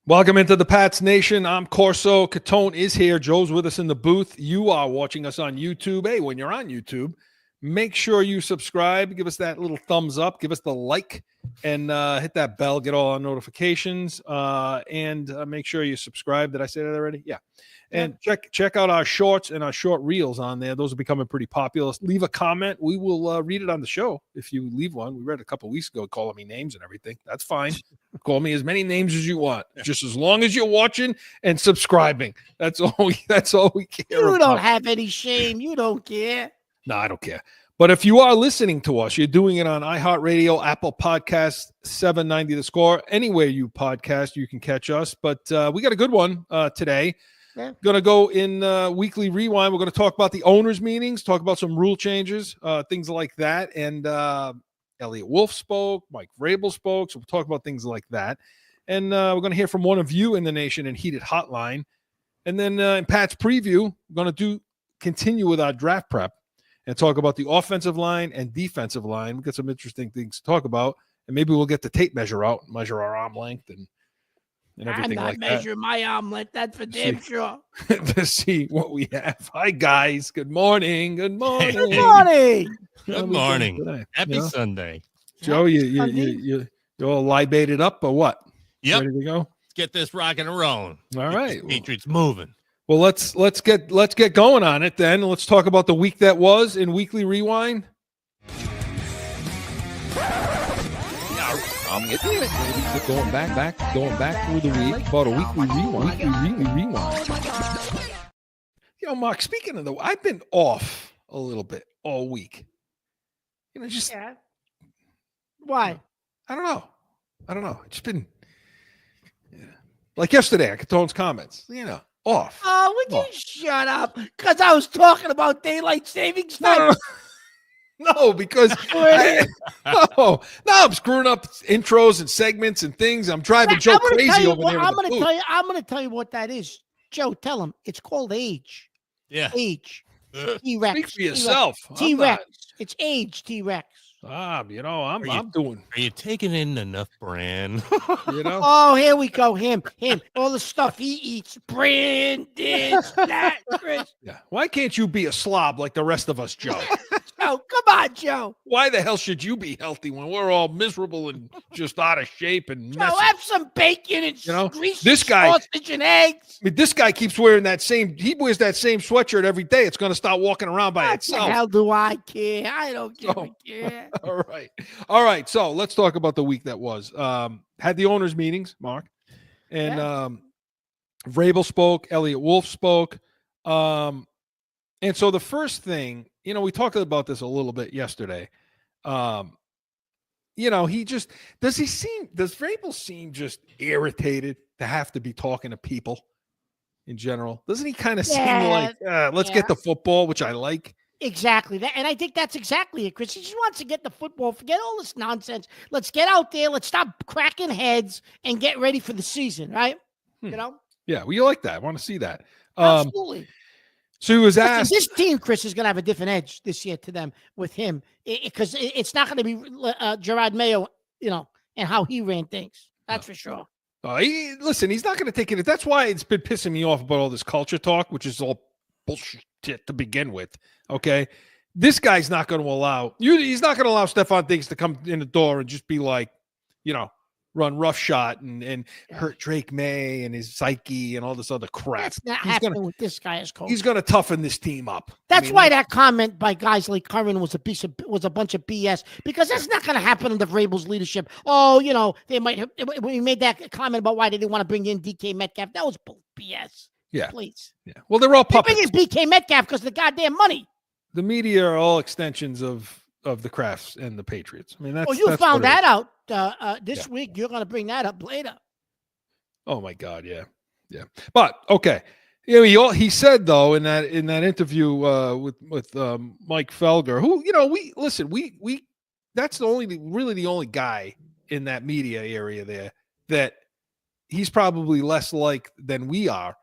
Welcome into the Pats Nation. I'm Corso Catone is here. Joe's with us in the booth. You are watching us on YouTube. Hey, when you're on YouTube, make sure you subscribe. Give us that little thumbs up. Give us the like and hit that bell. Get all our notifications and make sure you subscribe. Did I say that already? Yeah. And check out our shorts and our short reels on there. Those are becoming pretty popular. Leave a comment. We will read it on the show if you leave one. We read a couple of weeks ago calling me names and everything. That's fine. Call me as many names as you want, just as long as you're watching and subscribing. That's all we care You about. don't have any shame. You don't care. No, I don't care. But if you are listening to us, you're doing it on iHeartRadio, Apple Podcasts, 790 The Score. Anywhere you podcast, you can catch us. But we got a good one today. Yeah. Going to go in Weekly Rewind. We're going to talk about the owners' meetings, talk about some rule changes, things like that. And Eliot Wolf spoke, Mike Vrabel spoke. So we'll talk about things like that. And we're going to hear from one of you in the Nation and Heated Hotline. And then in Pat's preview, we're going to continue with our draft prep and talk about the offensive line and defensive line. We've got some interesting things to talk about. And maybe we'll get the tape measure out, measure our arm length and everything like that. I'm not measuring my arm length. That's for damn sure. To see what we have. Hi, guys. Good morning. Good morning. Good morning. Good morning. Happy Sunday. Joe, you all libated up or what? Yep. Ready to go? Let's get this rocking and rolling. All right. Patriots moving. Well, let's get going on it then. Let's talk about the week that was in Weekly Rewind. I'm getting it. Going back through the week. About a weekly rewind. You know, Mark, speaking of I've been off a little bit all week. You know, just Why? I don't know. It's been like yesterday at Catone's comments, off. Oh, would you shut up? Because I was talking about daylight savings time. No, because I'm screwing up intros and segments and things. I'm driving Joe crazy over there. I'm going to tell you what that is. Joe, tell him it's called age. Yeah. Age. T-Rex. Speak for yourself. T-Rex. It's age, T-Rex. I'm doing. Are you taking in enough bran? Oh, here we go. Him. All the stuff he eats. Bran, this, that, Chris. Yeah. Why can't you be a slob like the rest of us, Joe? Joe, come on, Joe. Why the hell should you be healthy when we're all miserable and just out of shape and messy? Joe, have some bacon and greasy this guy, sausage and eggs. I mean, this guy keeps wearing he wears that same sweatshirt every day. It's going to start walking around by itself. What the hell do I care? I don't give a care. All right. So let's talk about the week that was. Had the owners' meetings, Mark, and Vrabel spoke. Eliot Wolf spoke. And so the first thing, we talked about this a little bit yesterday. Does Vrabel seem just irritated to have to be talking to people in general? Doesn't he kind of seem like, let's get the football, which I like? Exactly. And I think that's exactly it, Chris. He just wants to get the football, forget all this nonsense. Let's get out there. Let's stop cracking heads and get ready for the season, right? Yeah, well, you like that. I want to see that. Absolutely. So he was asked. This team, Chris, is going to have a different edge this year to them with him because it's not going to be Gerard Mayo, and how he ran things. That's for sure. He's not going to take it. That's why it's been pissing me off about all this culture talk, which is all bullshit to begin with. Okay. This guy's not going to allow he's not going to allow Stephon Diggs to come in the door and just be like, run roughshod and hurt Drake May and his psyche and all this other crap. That's not happening with this guy as coach. He's going to toughen this team up. That's why that comment by guys like Curran was a bunch of BS, because that's not going to happen under Vrabel's leadership. Oh, they might have, we made that comment about why they didn't want to bring in DK Metcalf. That was BS. Yeah. Please. Yeah. Well, they're all puppets. They bring in DK Metcalf because of the goddamn money. The media are all extensions of the Crafts and the Patriots. I mean, that's. Well, you found that out this week. You're going to bring that up later. Oh my God, yeah. But okay, he said though in that interview with Mike Felger, who we that's really the only guy in that media area there that he's probably less like than we are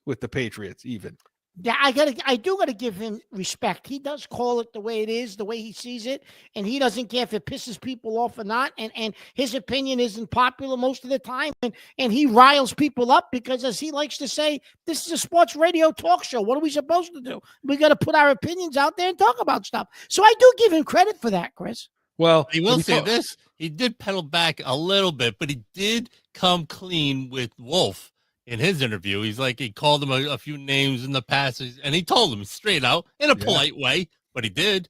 with the Patriots even. Yeah, I do gotta give him respect. He does call it the way it is, the way he sees it, and he doesn't care if it pisses people off or not. And his opinion isn't popular most of the time, and he riles people up because, as he likes to say, this is a sports radio talk show. What are we supposed to do? We got to put our opinions out there and talk about stuff. So I do give him credit for that, Chris. Well, I will say this: he did pedal back a little bit, but he did come clean with Wolf. In his interview, he's like, he called him a few names in the past, and he told him straight out in a polite way, but he did,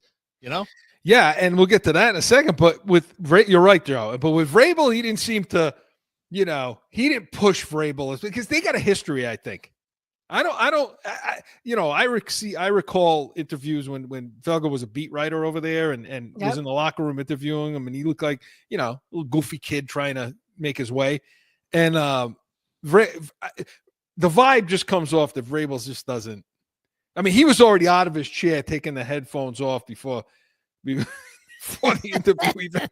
Yeah, and we'll get to that in a second. But you're right, Joe. But with Vrabel, he didn't seem to, he didn't push Vrabel because they got a history. I think. I recall interviews when Felger was a beat writer over there and was in the locker room interviewing him, and he looked like a little goofy kid trying to make his way, and the vibe just comes off that Vrabel just doesn't. I mean, he was already out of his chair, taking the headphones off before the interview even,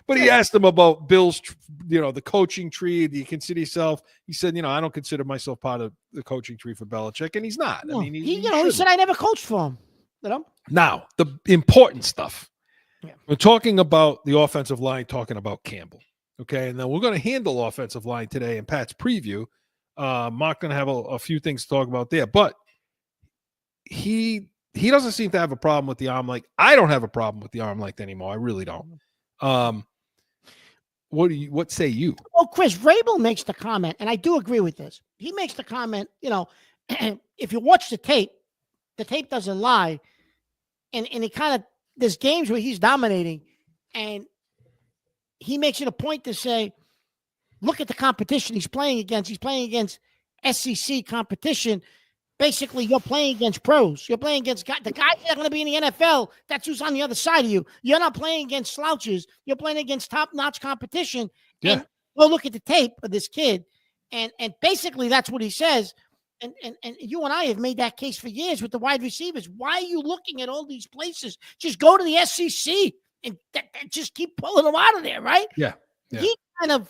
But he asked him about Bill's, the coaching tree. Do you consider yourself? He said, I don't consider myself part of the coaching tree for Belichick, and he's not. No, I mean, he said I never coached for him. Now the important stuff. Yeah. We're talking about the offensive line, talking about Campbell. Okay, and then we're going to handle offensive line today in Pat's preview. Mark going to have a few things to talk about there, but he doesn't seem to have a problem with the arm length. I don't have a problem with the arm length anymore. I really don't. What say you? Well, Chris, Vrabel makes the comment, and I do agree with this. He makes the comment, if you watch the tape doesn't lie, and he kind of, there's games where he's dominating, and he makes it a point to say, look at the competition he's playing against. He's playing against SEC competition. Basically, you're playing against pros. You're playing against the guys that are going to be in the NFL. That's who's on the other side of you. You're not playing against slouches. You're playing against top-notch competition. Yeah. And we'll look at the tape of this kid. And basically, that's what he says. And you and I have made that case for years with the wide receivers. Why are you looking at all these places? Just go to the SEC. And just keep pulling them out of there, right? Yeah. He kind of,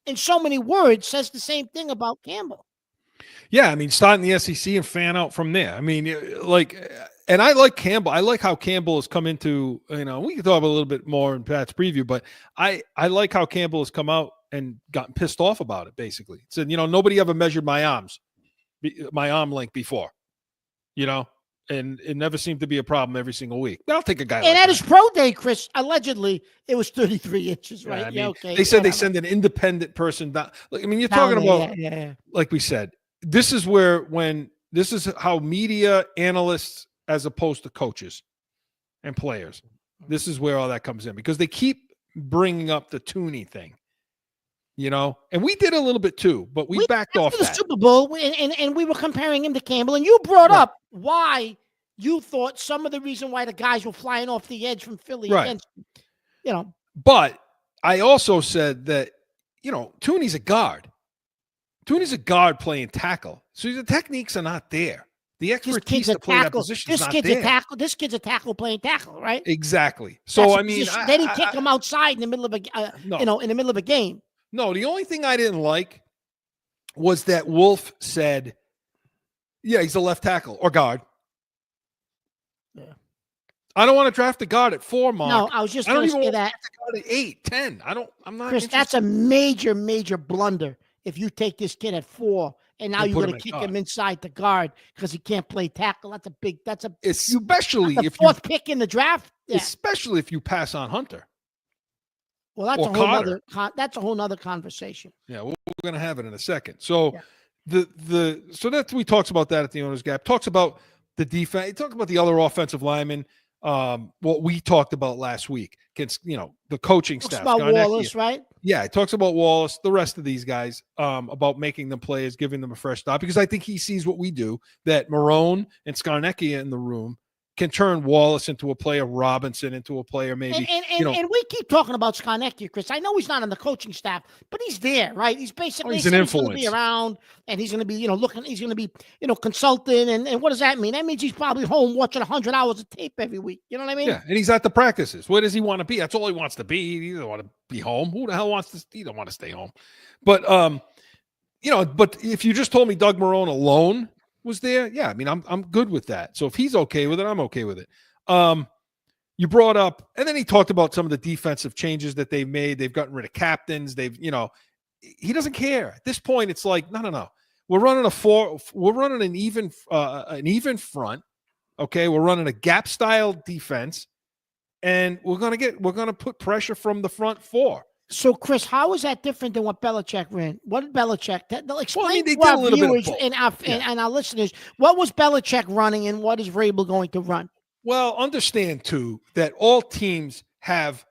in so many words, says the same thing about Campbell. Yeah, I mean, start in the SEC and fan out from there. I mean, and I like Campbell. I like how Campbell has come into, we can talk a little bit more in Pat's preview, but I like how Campbell has come out and gotten pissed off about it, basically. Said, nobody ever measured my arm length before, and it never seemed to be a problem every single week. I'll take a guy. And at his pro day, Chris, allegedly, it was 33 inches, right? Yeah, I mean, okay. They said they send an independent person down. I mean, you're talking about, like we said, this is how media analysts, as opposed to coaches and players, this is where all that comes in, because they keep bringing up the Tooney thing, and we did a little bit too, but we backed off the Super Bowl, and we were comparing him to Campbell, and you brought up why you thought some of the reason why the guys were flying off the edge from Philly against, But I also said that, Tooney's a guard. Tooney's a guard playing tackle. So the techniques are not there. The expertise to play that position is not there. This kid's a tackle playing tackle, right? Exactly. So, I mean, they didn't kick him outside in the middle of in the middle of a game. No, the only thing I didn't like was that Wolf said, yeah, he's a left tackle or guard. Yeah. I don't want to draft a guard at 4, Mark. No, I was just going to say that. I don't even want to draft a guard at 8, 10. I'm not. Chris, that's a major, major blunder if you take this kid at 4 and now you're going to kick him inside the guard because he can't play tackle. Especially if fourth pick in the draft. Yeah. Especially if you pass on Hunter. Well, that's a whole nother conversation. Yeah, we're going to have it in a second. So we talks about that at the owner's gap. Talks about the defense. He talks about the other offensive linemen. What we talked about last week against, the coaching staff. Talks about Wallace, right? Yeah, it talks about Wallace, the rest of these guys, about making them players, giving them a fresh start, because I think he sees what we do, that Marone and Scarnecchia in the room can turn Wallace into a player, Robinson into a player, maybe. And we keep talking about Scarnecchia, Chris. I know he's not on the coaching staff, but he's there, right? He's basically he's an influence. He's going to be around, and he's going to be, looking. He's going to be, consulting. And what does that mean? That means he's probably home watching 100 hours of tape every week. You know what I mean? Yeah, and he's at the practices. Where does he want to be? That's all he wants to be. He doesn't want to be home. Who the hell wants to? He don't want to stay home. But but if you just told me Doug Marone alone was there. Yeah, I mean, I'm good with that. So if he's okay with it, I'm okay with it. You brought up, and then he talked about some of the defensive changes that they've made. They've gotten rid of captains. He doesn't care. At this point, it's like, no. We're running an even front. Okay, we're running a gap style defense, and we're gonna put pressure from the front four. So, Chris, how is that different than what Belichick ran? What did Belichick? Explain they to did a our little bit of viewers both. and our listeners, what was Belichick running and what is Vrabel going to run? Well, understand too that all teams have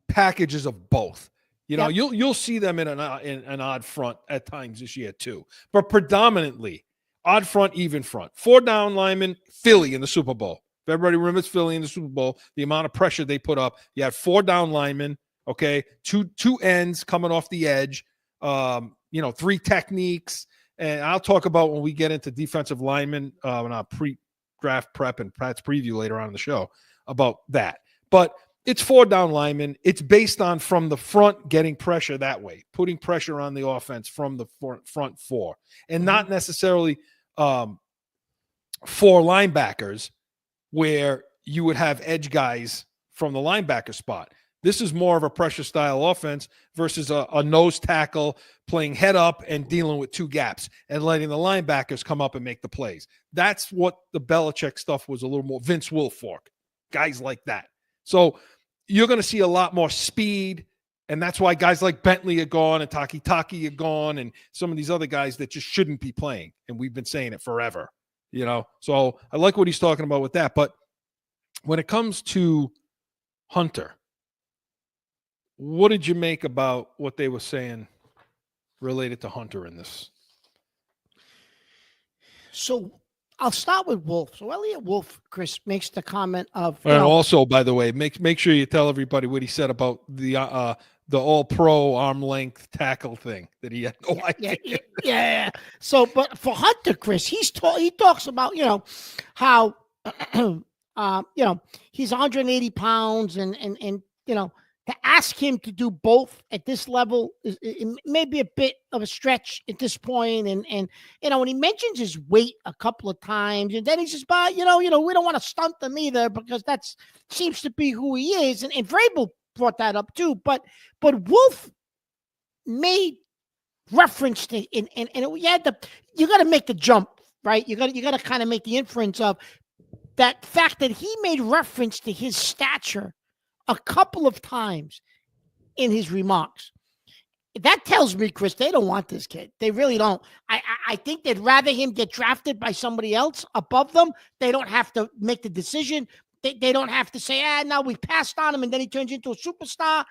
packages of both. Yep. You'll see them in an odd front at times this year too, but predominantly odd front, even front. 4 down linemen, Philly in the Super Bowl. If everybody remembers Philly in the Super Bowl, the amount of pressure they put up. You had 4 down linemen. Okay, two ends coming off the edge. 3 techniques, and I'll talk about when we get into defensive linemen in our pre-draft prep and Pat's preview later on in the show about that. But it's 4 down linemen. It's based on from the front getting pressure that way, putting pressure on the offense from the front 4, and not necessarily 4 linebackers where you would have edge guys from the linebacker spot. This is more of a pressure style offense versus a nose tackle playing head up and dealing with 2 gaps and letting the linebackers come up and make the plays. That's what the Belichick stuff was a little more. Vince Wilfork, guys like that. So you're going to see a lot more speed, and that's why guys like Bentley are gone and Taki are gone and some of these other guys that just shouldn't be playing, and we've been saying it forever. So I like what he's talking about with that. But when it comes to Hunter, what did you make about what they were saying related to Hunter in this? So I'll start with Wolf. So Eliot Wolf, Chris, makes the comment of. And also, by the way, make sure you tell everybody what he said about the all-pro arm length tackle thing that he had no idea. Yeah. So, but for Hunter, Chris, he talks about how he's 180 pounds and to ask him to do both at this level it may be a bit of a stretch at this point. And when he mentions his weight a couple of times, and then he says, "But we don't want to stunt them either because that seems to be who he is." And Vrabel brought that up too. But Wolf made reference to you got to make the jump, right? You got to kind of make the inference of that fact that he made reference to his stature a couple of times in his remarks. That tells me, Chris, they don't want this kid. They really don't. I think they'd rather him get drafted by somebody else above them. They don't have to make the decision. They don't have to say, now we passed on him and then he turns into a superstar.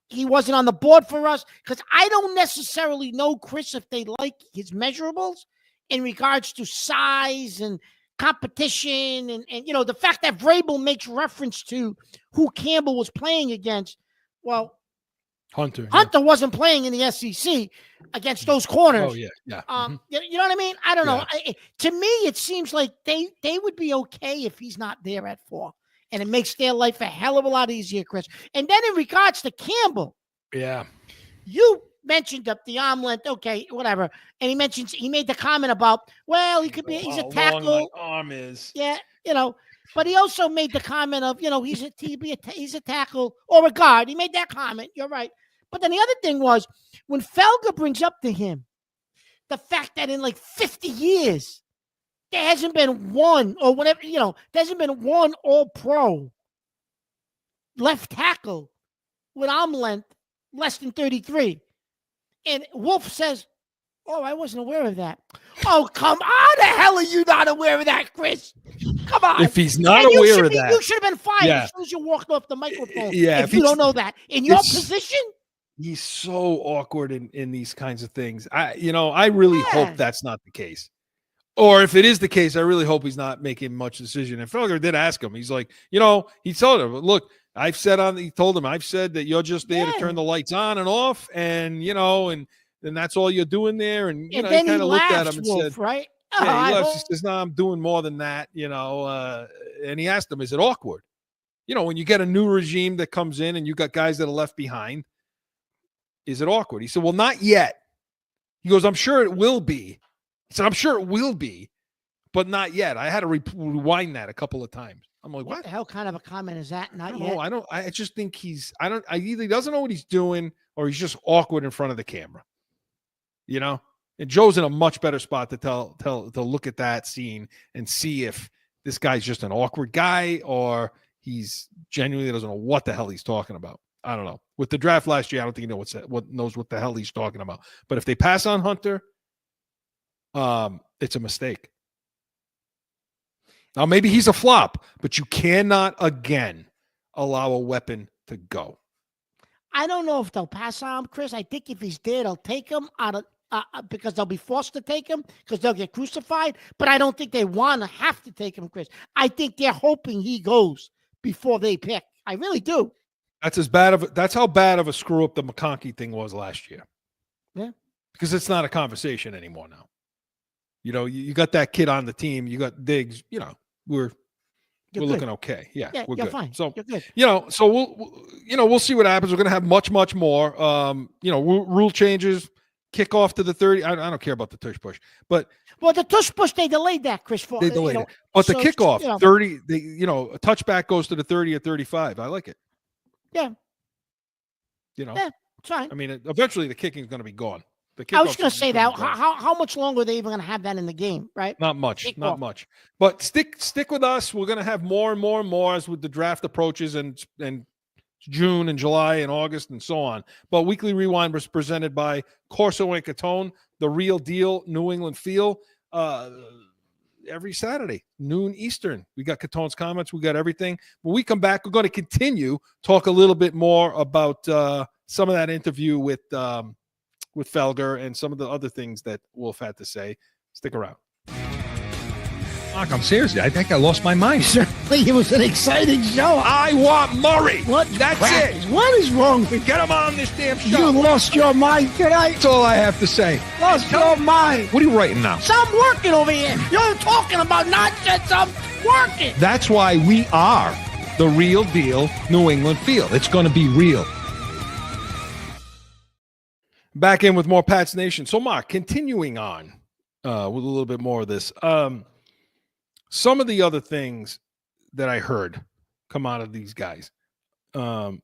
He wasn't on the board for us. Because I don't necessarily know, Chris, if they like his measurables in regards to size and competition and the fact that Vrabel makes reference to who Campbell was playing against. Well, Hunter wasn't playing in the SEC against those corners. Oh yeah. You know what I mean? I don't know. To me, it seems like they would be okay if he's not there at 4, and it makes their life a hell of a lot easier, Chris. And then in regards to Campbell, you mentioned up the arm length, okay, whatever. And he made the comment about, well, he could be, he's a tackle. Long my arm is. Yeah, but he also made the comment of, he's a tackle or a guard. He made that comment. You're right. But then the other thing was when Felger brings up to him the fact that in like 50 years, there hasn't been one or whatever, there hasn't been one all-pro left tackle with arm length less than 33. And Wolf says, "Oh, I wasn't aware of that." Oh, come on. How the hell are you not aware of that, Chris? Come on. If he's not aware of that. You should have been fired as soon as you walked off the microphone. Yeah. If you don't know that. In your position? He's so awkward in these kinds of things. I really hope that's not the case. Or if it is the case, I really hope he's not making much decision. And Felger did ask him. He's like, he told him, look, I've said that you're just there to turn the lights on and off, and and that's all you're doing there. And then he kind of looked at him and Wolf, said, right? Yeah, he laughs. He says, "No, I'm doing more than that." And he asked him, "Is it awkward?" When you get a new regime that comes in and you got guys that are left behind, is it awkward? He said, "Well, not yet." He goes, "I'm sure it will be, So I'm sure it will be, but not yet. I had to rewind that a couple of times. I'm like, What what? the hell kind of a comment is that? Not No, yet. I just think I either he doesn't know what he's doing or he's just awkward in front of the camera. You know? And Joe's in a much better spot to to look at that scene and see if this guy's just an awkward guy or he's genuinely doesn't know what the hell he's talking about. I don't know. With the draft last year, I don't think he knows what the hell he's talking about. But if they pass on Hunter, it's a mistake. Now, maybe he's a flop, but you cannot again allow a weapon to go. I don't know if they'll pass on him, Chris. I think if he's there, they'll take him out of because they'll be forced to take him because they'll get crucified. But I don't think they want to have to take him, Chris. I think they're hoping he goes before they pick. I really do. That's how bad of a screw up the McConkey thing was last year. Yeah. Because it's not a conversation anymore now. You know, you got that kid on the team, you got Diggs, you know, we're looking okay. Yeah, we're good. Fine. So, you're good. You know, so we'll see what happens. We're going to have much more, you know, rule changes, kickoff to the 30. I don't care about the tush push, but the tush push, they delayed that, Chris. They delayed it. But the kickoff, 30, a touchback goes to the 30 or 35. I like it. Yeah. You know, yeah, it's fine. I mean, eventually the kicking is going to be gone. I was going to say that. How much longer are they even going to have that in the game, right? Not much. But stick with us. We're going to have more and more as with the draft approaches and June and July and August and so on. But Weekly Rewind was presented by Corso and Catone, the real deal New England feel. Every Saturday, noon Eastern. We got Catone's comments. We got everything. When we come back, we're going to continue talk a little bit more about some of that interview with Felger and some of the other things that Wolf had to say. Stick around. Mark, I'm serious. I think I lost my mind. Certainly, it was an exciting show. I want Murray. What? That's crap? it. What is wrong with you? Get him on this damn show. You lost your mind tonight. That's all I have to say. Lost your mind. What are you writing now? So I'm working over here. You're talking about nonsense. I'm working. That's why we are the real deal New England feel. It's going to be real. Back in with more Pats Nation. So, Mark, continuing on with a little bit more of this. Some of the other things that I heard come out of these guys. So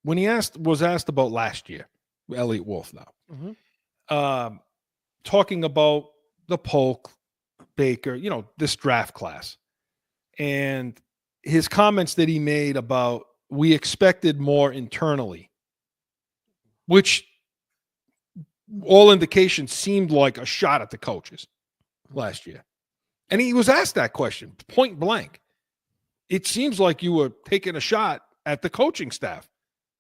when he was asked about last year, Eliot Wolf now, talking about the Polk, Baker, you know, this draft class, and his comments that he made about we expected more internally, which all indications seemed like a shot at the coaches last year. And he was asked that question point blank. It seems like you were taking a shot at the coaching staff.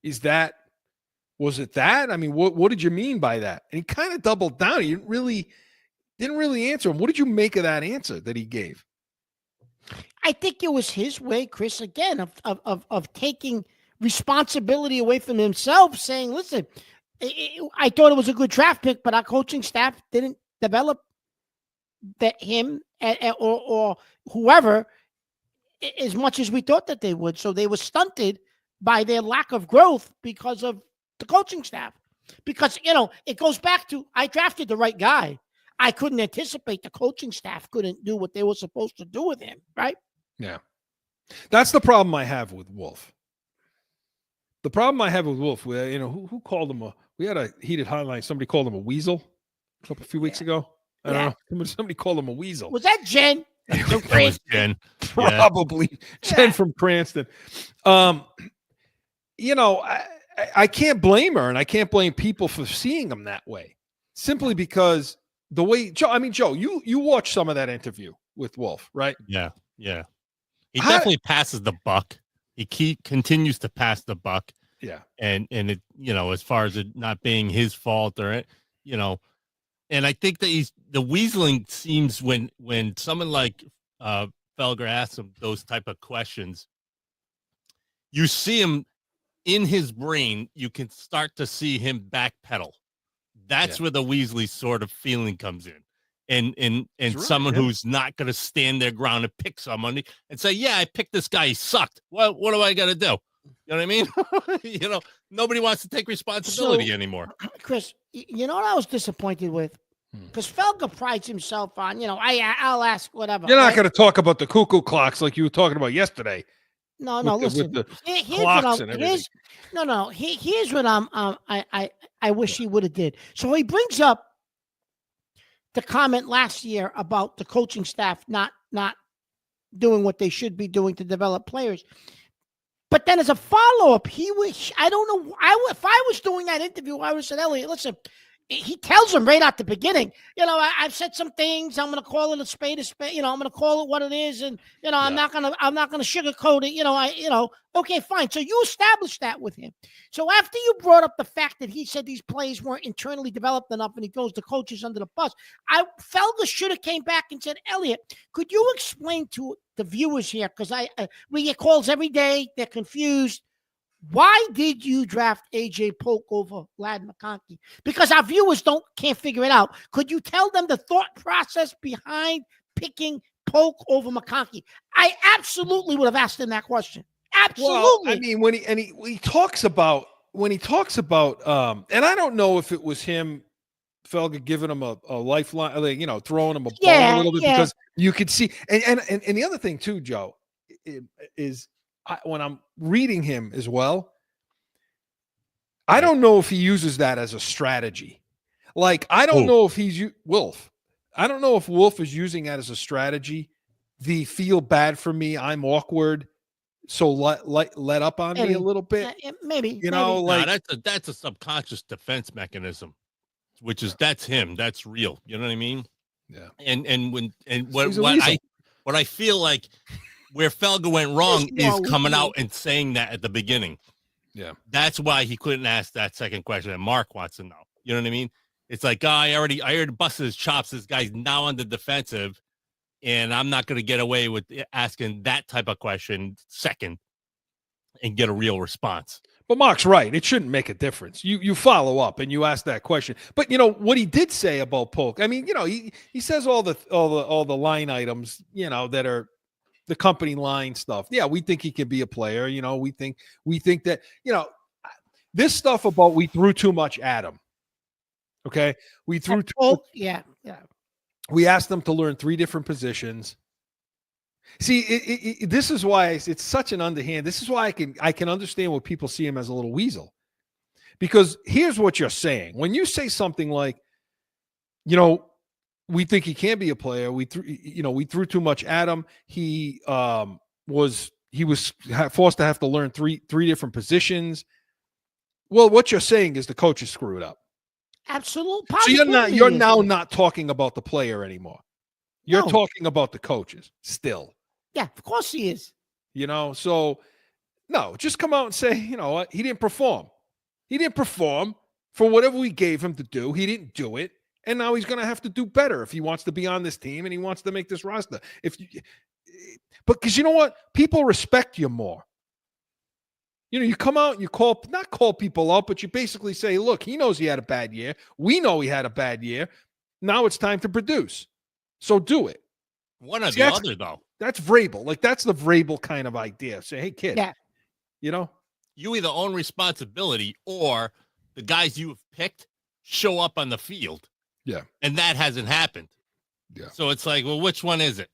Was it that? I mean, what did you mean by that? And he kind of doubled down. He didn't really answer him. What did you make of that answer that he gave? I think it was his way, Chris, again, of taking responsibility away from himself, saying, listen, I thought it was a good draft pick, but our coaching staff didn't develop him or whoever as much as we thought that they would. So they were stunted by their lack of growth because of the coaching staff. Because, you know, it goes back to I drafted the right guy. I couldn't anticipate the coaching staff couldn't do what they were supposed to do with him, right? Yeah. That's the problem I have with Wolf. The problem I have with Wolf, you know, who called him we had a heated hotline. Somebody called him a weasel a few weeks ago. I don't know. Somebody called him a weasel. Was that Jen? That was Jen. Probably Jen from Cranston. You know, I can't blame her, and I can't blame people for seeing him that way. Simply because the way Joe, you watched some of that interview with Wolf, right? Yeah. He definitely passes the buck. He continues to pass the buck. Yeah. And it, you know, as far as it not being his fault or, you know, and I think that the weaseling seems when someone like Felger asks him those type of questions, you see him in his brain, you can start to see him backpedal. That's where the Weasley sort of feeling comes in. And someone who's not going to stand their ground and pick someone and say, yeah, I picked this guy. He sucked. Well, what do I got to do? You know what I mean? Nobody wants to take responsibility anymore. Chris, you know what I was disappointed with? Because Felger prides himself on, I'll ask whatever. You're not going to talk about the cuckoo clocks like you were talking about yesterday. No, With listen. the Here's clocks and everything. Here's what I wish he would have did. So he brings up the comment last year about the coaching staff not doing what they should be doing to develop players. But then as a follow-up, I don't know. If I was doing that interview, I would have said, Eliot, listen, he tells him right at the beginning, I've said some things. I'm going to call it a spade. I'm going to call it what it is. And, I'm not going to sugarcoat it. Okay, fine. So you established that with him. So after you brought up the fact that he said these players weren't internally developed enough and he throws the coaches under the bus, Felger should have came back and said, Eliot, could you explain to the viewers here? Because we get calls every day. They're confused. Why did you draft A.J. Polk over Ladd McConkey? Because our viewers can't figure it out. Could you tell them the thought process behind picking Polk over McConkey? I absolutely would have asked him that question. Absolutely. Well, I mean, when he talks about, and I don't know if it was him, Felger, giving him a lifeline, throwing him a bone a little bit, because you could see, and the other thing too, Joe, is when I'm reading him as well, I don't know if he uses that as a strategy. Like, I don't know if Wolf. I don't know if Wolf is using that as a strategy. The feel bad for me, I'm awkward, so let up on me a little bit. Maybe. That's a subconscious defense mechanism, which is that's him. That's real. You know what I mean? Yeah. What I feel like where Felger went wrong is coming out and saying that at the beginning. Yeah. That's why he couldn't ask that second question that Mark wants to know. You know what I mean? It's like, I already busted his chops. This guy's now on the defensive, and I'm not going to get away with asking that type of question second and get a real response. But Mark's right. It shouldn't make a difference. You follow up and you ask that question. But what he did say about Polk. I mean, he says all the line items, that are the company line stuff. Yeah, we think he could be a player. We think that, this stuff about we threw too much at him. Okay. We threw yeah. We asked them to learn 3 different positions. See, this is why it's such an underhand. This is why I can understand what people see him as a little weasel. Because here's what you're saying. When you say something like, we think he can be a player. We threw too much at him. He was forced to have to learn three different positions. Well, what you're saying is the coach is screwed up. Absolutely. So you're now not talking about the player anymore. You're talking about the coaches still. Yeah, of course he is. So no, just come out and say, what? He didn't perform. He didn't perform for whatever we gave him to do. He didn't do it. And now he's going to have to do better if he wants to be on this team and he wants to make this roster. Because you know what? People respect you more. You come out and you not call people out, but you basically say, look, he knows he had a bad year. We know he had a bad year. Now it's time to produce. So do it. One or the other, though. That's Vrabel. Like, that's the Vrabel kind of idea. Say, hey, kid, you either own responsibility or the guys you have picked show up on the field. Yeah. And that hasn't happened. Yeah. So it's like, well, which one is it?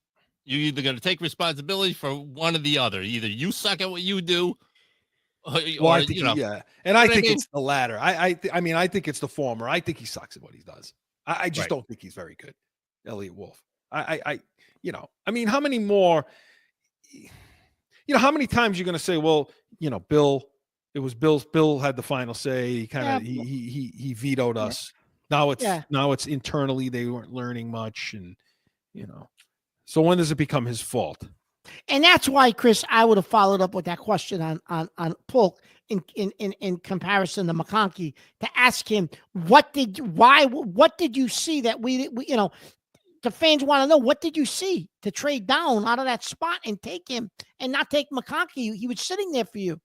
You're either going to take responsibility for one or the other. Either you suck at what you do, or I think, And I think it's the latter. I think it's the former. I think he sucks at what he does. I just don't think he's very good, Eliot Wolf. How many more, how many times you're going to say, well, Bill, it was Bill had the final say. He kind of, he vetoed us. Now it's internally, they weren't learning much. And, so when does it become his fault? And that's why, Chris, I would have followed up with that question on Polk in comparison to McConkey to ask him, what did you see that we the fans want to know, what did you see to trade down out of that spot and take him and not take McConkey? He was sitting there for you.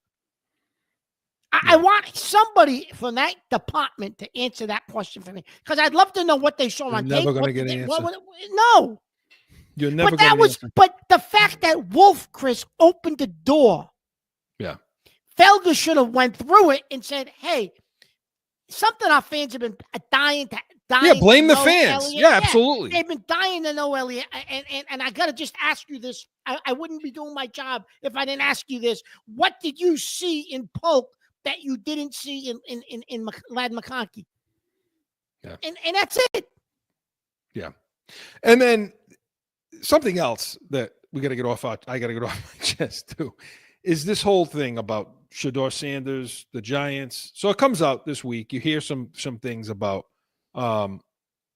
I want somebody from that department to answer that question for me, because I'd love to know what they saw on tape. Never going to get an answer. No. You're never but the fact that Wolf, Chris, opened the door Felger should have went through it and said, "Hey, something our fans have been dying to." Yeah, blame to the know fans. Eliot. Yeah, absolutely. They've been dying to know Eliot. And I got to just ask you this. I wouldn't be doing my job if I didn't ask you this. What did you see in Polk that you didn't see in Ladd McConkey? Yeah. And that's it. Yeah. And then something else that I got to get off my chest too, is this whole thing about Shedeur Sanders, the Giants. So it comes out this week. You hear some things about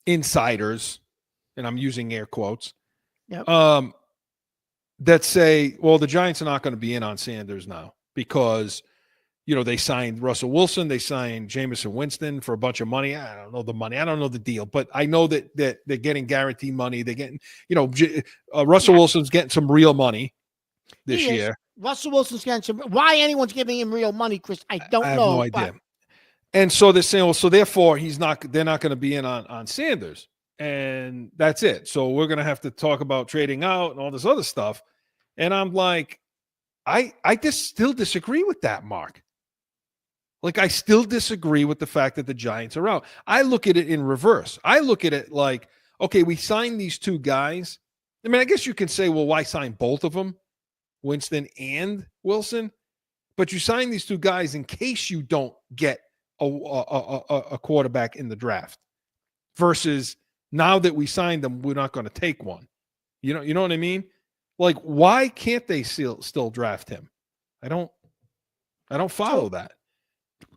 insiders, and I'm using air quotes, that say, well, the Giants are not going to be in on Sanders now because, they signed Russell Wilson, they signed Jameson Winston for a bunch of money. I don't know the money. I don't know the deal, but I know that they're getting guaranteed money. They're getting, Russell Wilson's getting some real money this year. Russell Wilson's getting some. Why anyone's giving him real money, Chris? I don't know. I have no idea. And so they're saying, well, so therefore they're not going to be in on Sanders. And that's it. So we're going to have to talk about trading out and all this other stuff. And I'm like, I just still disagree with that, Mark. Like, I still disagree with the fact that the Giants are out. I look at it in reverse. I look at it like, okay, we signed these two guys. I mean, I guess you can say, well, why sign both of them, Winston and Wilson? But you sign these two guys in case you don't get a quarterback in the draft. Versus now that we signed them, we're not going to take one. You know what I mean? Like, why can't they still draft him? I don't follow that.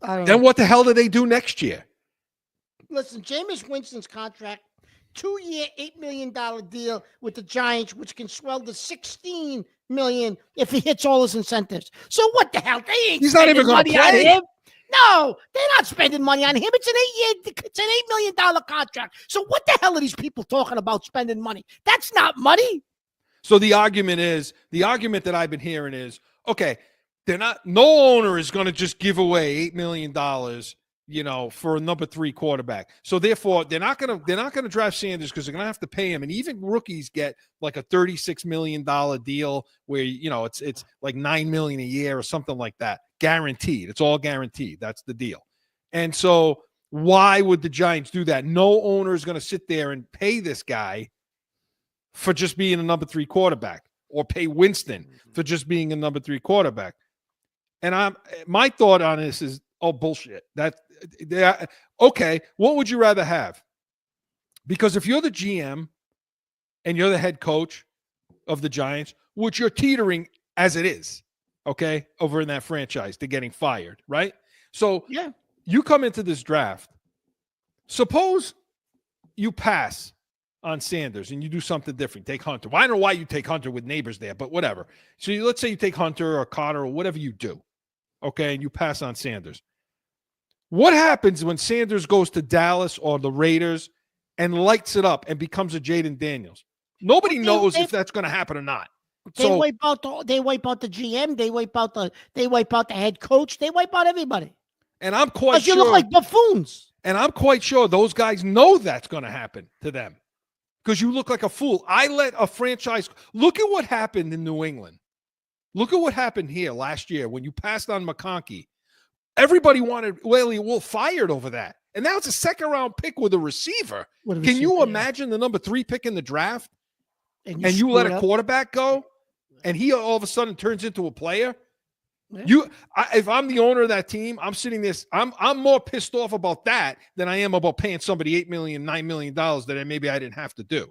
Then what the hell do they do next year? Listen, Jameis Winston's contract, 2-year, $8 million deal with the Giants, which can swell to $16 million if he hits all his incentives. So what the hell? They ain't. He's not even going to play. Him. No, they're not spending money on him. It's an $8 million contract. So what the hell are these people talking about spending money? That's not money. So the argument that I've been hearing is, okay, no owner is going to just give away $8 million, for a number 3 quarterback. So therefore, they're not going to draft Sanders because they're going to have to pay him. And even rookies get like a $36 million deal where, it's like $9 million a year or something like that. Guaranteed. It's all guaranteed. That's the deal. And so why would the Giants do that? No owner is going to sit there and pay this guy for just being a number 3 quarterback, or pay Winston for just being a number 3 quarterback. And my thought on this is, bullshit. Okay, what would you rather have? Because if you're the GM and you're the head coach of the Giants, which you're teetering as it is, okay, over in that franchise, they're getting fired, right? So you come into this draft. Suppose you pass on Sanders and you do something different. Take Hunter. Well, I don't know why you take Hunter with neighbors there, but whatever. So let's say you take Hunter or Carter or whatever you do, okay, and you pass on Sanders. What happens when Sanders goes to Dallas or the Raiders and lights it up and becomes a Jaden Daniels? Nobody knows if that's going to happen or not. They wipe out the GM. They wipe out the head coach. They wipe out everybody. And I'm quite sure you look like buffoons. And I'm quite sure those guys know that's going to happen to them because you look like a fool. I let a franchise look at what happened in New England. Look at what happened here last year when you passed on McConkey. Everybody wanted Eliot Wolf fired over that. And now it's a second-round pick with a receiver. Can you imagine the number 3 pick in the draft? And you let a quarterback go? And he all of a sudden turns into a player? Yeah. If I'm the owner of that team, I'm sitting this. I'm more pissed off about that than I am about paying somebody $8 million, $9 million that maybe I didn't have to do.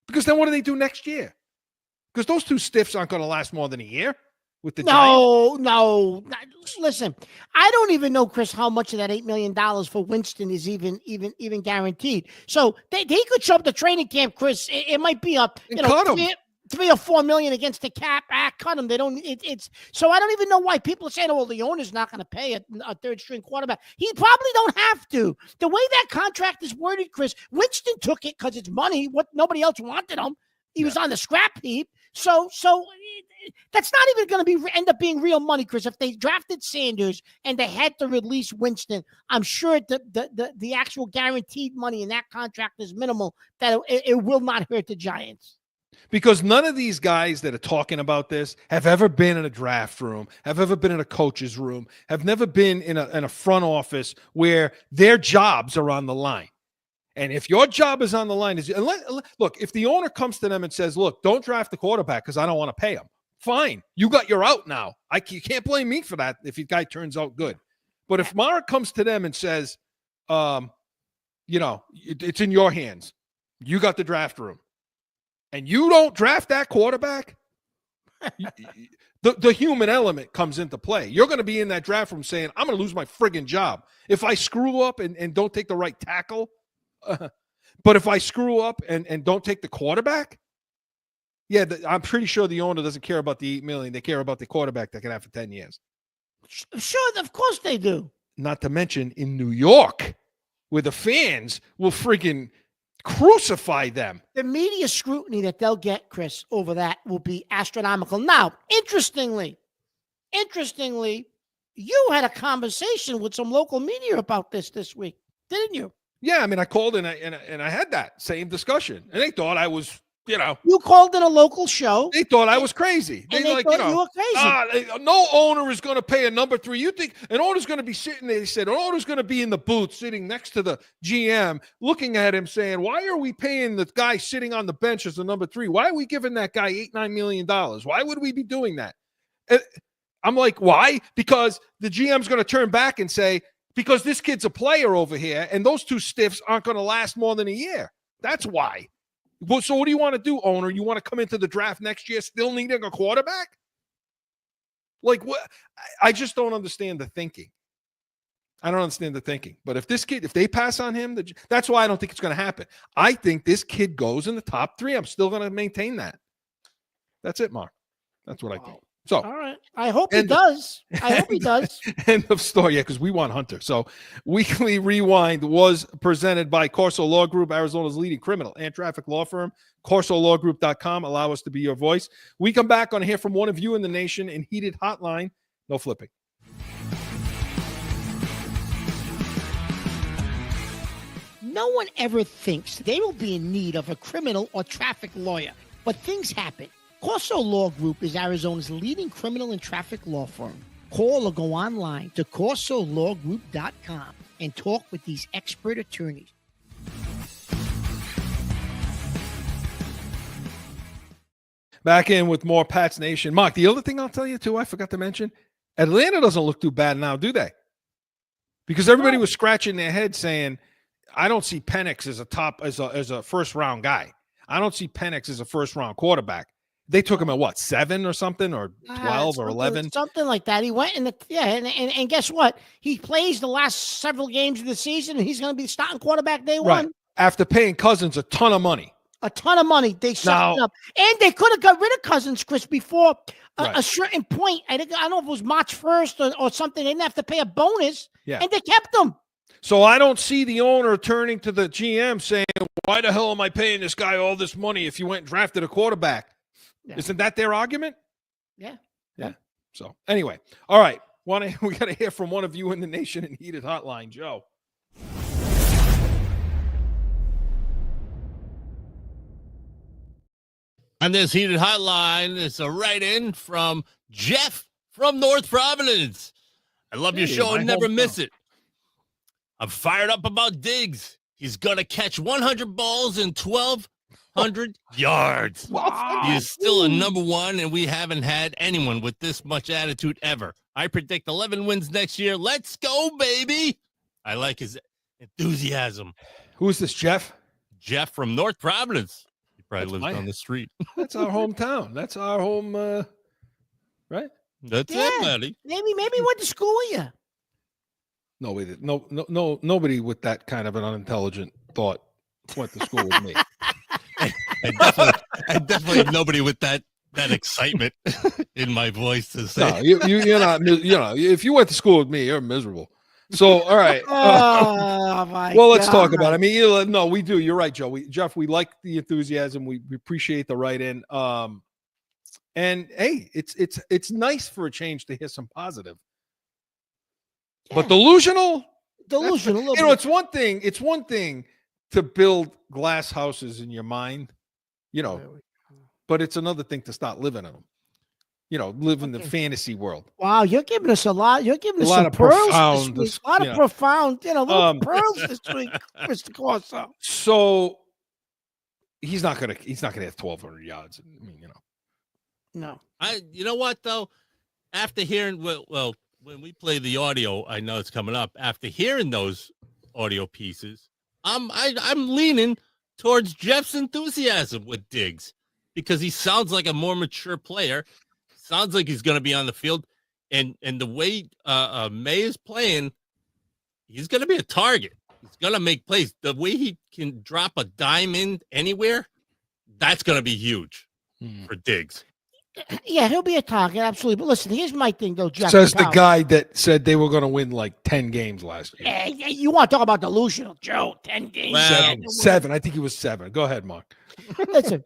Because then what do they do next year? Because those two stiffs aren't going to last more than a year with the Giants. No. Listen, I don't even know, Chris, how much of that $8 million for Winston is even guaranteed. So they could show up to training camp, Chris. It might be up, $3 or $4 million against the cap. Cut them. They don't. It's so I don't even know why people are saying, "Oh, well, the owner's not going to pay a third-string quarterback." He probably don't have to. The way that contract is worded, Chris, Winston took it because it's money. What nobody else wanted him. He was on the scrap heap. So that's not even going to end up being real money, Chris. If they drafted Sanders and they had to release Winston, I'm sure the actual guaranteed money in that contract is minimal. That it will not hurt the Giants. Because none of these guys that are talking about this have ever been in a draft room, have ever been in a coach's room, have never been in a front office where their jobs are on the line. And if your job is on the line, look, if the owner comes to them and says, look, don't draft the quarterback because I don't want to pay him, fine. You got your out now. You can't blame me for that if the guy turns out good. But if Mara comes to them and says, it's in your hands. You got the draft room. And you don't draft that quarterback, the human element comes into play. You're going to be in that draft room saying, I'm going to lose my friggin' job. If I screw up and don't take the right tackle, but if I screw up and don't take the quarterback, I'm pretty sure the owner doesn't care about the $8 million. They care about the quarterback that can have for 10 years. Sure, of course they do. Not to mention in New York, where the fans will freaking crucify them. The media scrutiny that they'll get, Chris, over that will be astronomical. Now, interestingly, you had a conversation with some local media about this week, didn't you? Yeah, I mean, I called and I had that same discussion, and they thought I was, You called in a local show. They thought I was crazy. They thought you were crazy. No owner is going to pay a number 3. You think an owner's going to be sitting there? They said an owner's going to be in the booth, sitting next to the GM, looking at him, saying, "Why are we paying the guy sitting on the bench as a number 3? Why are we giving that guy $8-9 million? Why would we be doing that?" And I'm like, "Why?" Because the GM's going to turn back and say, "Because this kid's a player over here, and those two stiffs aren't going to last more than a year. That's why." Well, so what do you want to do, owner? You want to come into the draft next year still needing a quarterback? Like, what? I just don't understand the thinking. I don't understand the thinking. But if they pass on him, that's why I don't think it's going to happen. I think this kid goes in the top 3. I'm still going to maintain that. That's it, Mark. That's what I think. So, all right. I hope he does. End of story. Yeah, because we want Hunter. So, Weekly Rewind was presented by Corso Law Group, Arizona's leading criminal and traffic law firm. CorsoLawGroup.com. Allow us to be your voice. We come back on hear from one of you in the nation in Heated Hotline. No flipping. No one ever thinks they will be in need of a criminal or traffic lawyer, but things happen. Corso Law Group is Arizona's leading criminal and traffic law firm. Call or go online to CorsoLawGroup.com and talk with these expert attorneys. Back in with more Pats Nation. Mark, the other thing I'll tell you, too, I forgot to mention, Atlanta doesn't look too bad now, do they? Because everybody was scratching their head saying, I don't see Penix as a first-round guy. I don't see Penix as a first-round quarterback. They took him at what, 7 or something, or 12 or 11? Something like that. He went and guess what? He plays the last several games of the season, and he's going to be starting quarterback day one. Right. After paying Cousins a ton of money. They sucked it up. And they could have got rid of Cousins, Chris, before a certain point. I don't know if it was March 1st or something. They didn't have to pay a bonus, and they kept him. So I don't see the owner turning to the GM saying, why the hell am I paying this guy all this money if you went and drafted a quarterback? Yeah. Isn't that their argument? Yeah. So anyway, all right. We got to hear from one of you in the nation in Heated Hotline, Joe. On this Heated Hotline, it's a write-in from Jeff from North Providence. I love your show and never miss it. I'm fired up about Diggs. He's going to catch 100 balls in 1,200 yards. Wow. He is still a number 1, and we haven't had anyone with this much attitude ever. I predict 11 wins next year. Let's go, baby. I like his enthusiasm. Who is this, Jeff? Jeff from North Providence. He probably lives on the street. That's our hometown. That's our home, right? That's it, buddy. Maybe he went to school with you. Nobody with that kind of an unintelligent thought went to school with me. I definitely have nobody with that excitement in my voice to say. No, you're not. If you went to school with me, you're miserable. So, all right. Let's talk about it. I mean, no, we do. You're right, Joe. Jeff, we like the enthusiasm. We appreciate the write-in. And hey, it's nice for a change to hear some positive. Yeah. But delusional. It's one thing. It's one thing to build glass houses in your mind, but it's another thing to start living in them. You know, live in the Okay. fantasy world. Wow, you're giving us a lot. You're giving us lot some of pearls profound this week. A lot of profound, little pearls this week, Mr. Corso. So he's not gonna have 1,200 yards. I mean, No. You know what though? After hearing well, when we play the audio, I know it's coming up. After hearing those audio pieces, I'm leaning towards Jeff's enthusiasm with Diggs because he sounds like a more mature player. Sounds like he's going to be on the field, and the way May is playing, he's going to be a target. He's going to make plays. The way he can drop a dime in anywhere, that's going to be huge for Diggs. Yeah, he'll be a target, absolutely. But listen, here's my thing, though, Jeff. says the guy that said they were going to win like 10 games last year. Hey, you want to talk about delusional, Joe? 10 games. Well, Seven. I think he was 7. Go ahead, Mark. Listen,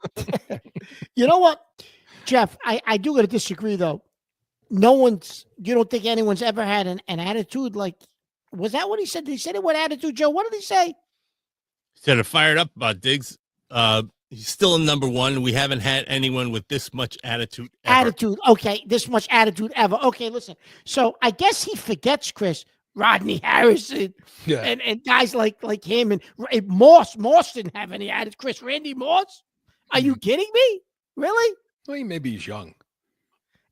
you know what, Jeff? I do got to disagree, though. You don't think anyone's ever had an attitude like, was that what he said? Did he say it with attitude, Joe? What did he say? He said it fired up about Diggs. He's still in number 1. We haven't had anyone with this much attitude ever. Attitude. Okay, this much attitude ever. Okay, listen. So I guess he forgets, Chris, Rodney Harrison, and guys like him and Moss. Moss didn't have any attitude. Chris, Randy Moss? Are you kidding me? Really? Well, maybe he's young.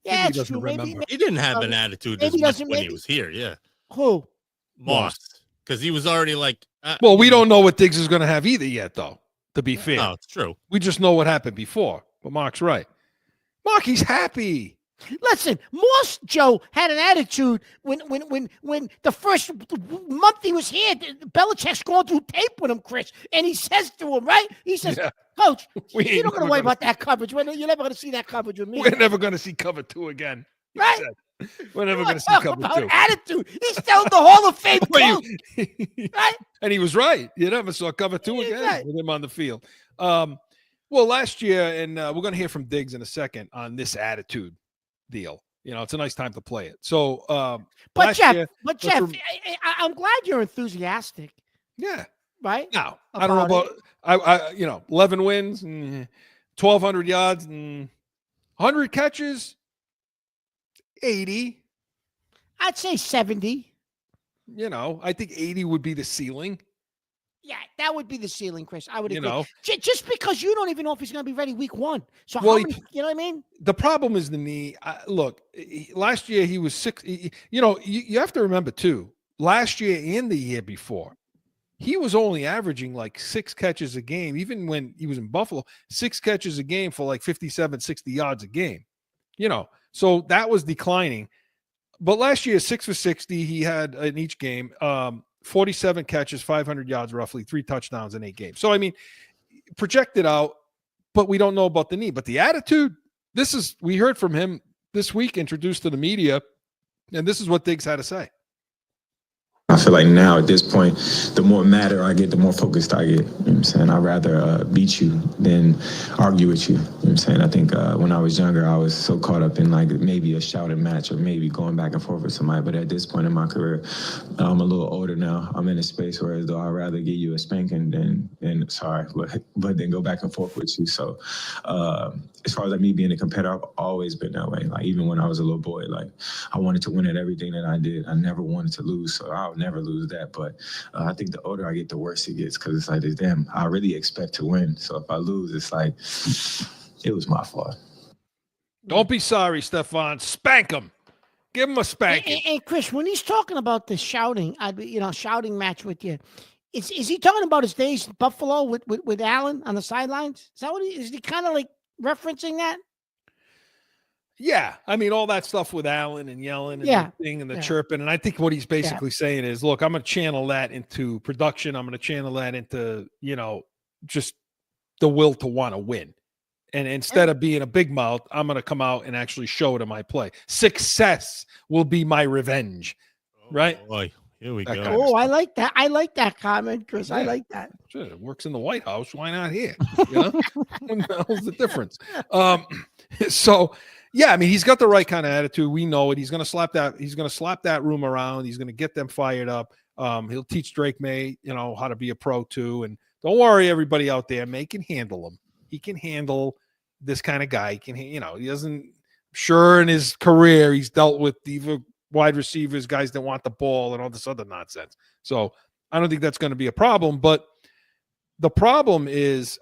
Yeah, Maybe he it's true. doesn't Maybe, remember. He didn't have an attitude as maybe much doesn't- when he maybe- was here. Yeah, who? Moss, because he was already like. Well, we don't know what Diggs is going to have either yet, though, to be fair. No, it's true. We just know what happened before. But Mark's right. Mark, he's happy. Listen, Moss, Joe, had an attitude when the first month he was here. Belichick's going through tape with him, Chris, and he says to him, right? He says, Yeah. Coach, We you're ain't not going to never worry gonna- about that coverage. You're never going to see that coverage with me. We're never going to see cover 2 again. he Right? said. We're never You going to see talk cover about 2. attitude. He's telling the Hall of Fame Well, coach, right? And he was right. You never saw cover 2 He's again right. with him on the field. Well, last year, and we're going to hear from Diggs in a second on this attitude deal. You know, it's a nice time to play it. So, But last Jeff, year, I'm glad you're enthusiastic, yeah. right? Now, I don't know about 11 wins, and 1,200 yards, and 100 catches, 80. I'd say 70. You know, I think 80 would be the ceiling. Yeah, that would be the ceiling, Chris. I would You agree. know. Just because you don't even know if he's going to be ready week 1. So Well, how many, you know what I mean? The problem is the knee. Look, last year he was 6. You have to remember too. Last year and the year before, he was only averaging like 6 catches a game. Even when he was in Buffalo, 6 catches a game for like 57, 60 yards a game. You know, so that was declining. But last year, 6 for 60, he had in each game. 47 catches, 500 yards, roughly 3 touchdowns in 8 games. So I mean, projected out, but we don't know about the knee. But the attitude. We heard from him this week, introduced to the media, and this is what Diggs had to say. I feel like now at this point, the more madder I get, the more focused I get. You know what I'm saying? I'd rather beat you than argue with you. You know what I'm saying? I think when I was younger, I was so caught up in like maybe a shouting match or maybe going back and forth with somebody. But at this point in my career, I'm a little older now. I'm in a space where as though I'd rather give you a spanking than but then go back and forth with you. So as far as like me being a competitor, I've always been that way. Like even when I was a little boy, like I wanted to win at everything that I did. I never wanted to lose. So I'll never lose that. But I think the older I get, the worse it gets because it's like, damn, I really expect to win. So if I lose, it's like, it was my fault. Don't be sorry, Stefan. Spank him. Give him a spanking. And Chris, when he's talking about the shouting, shouting match with you, is he talking about his days in Buffalo with Allen on the sidelines? Is that what is he kind of like referencing that? Yeah, I mean, all that stuff with Allen and yelling and the thing and the chirping. And I think what he's basically saying is, look, I'm going to channel that into production. I'm going to channel that into, just the will to want to win. And instead of being a big mouth, I'm going to come out and actually show it in my play. Success will be my revenge. Right? Boy, here we That go. kind of Oh, I like that. I like that comment, Chris. I Yeah. like that. Sure, it works in the White House. Why not here? What the hell's the difference? So, yeah, I mean, he's got the right kind of attitude. We know it. He's going to slap that. He's going to slap that room around. He's going to get them fired up. He'll teach Drake May, how to be a pro too. And don't worry, everybody out there, May can handle him. He can handle this kind of guy can, he doesn't, sure, in his career, he's dealt with diva wide receivers, guys that want the ball and all this other nonsense. So I don't think that's going to be a problem. But the problem is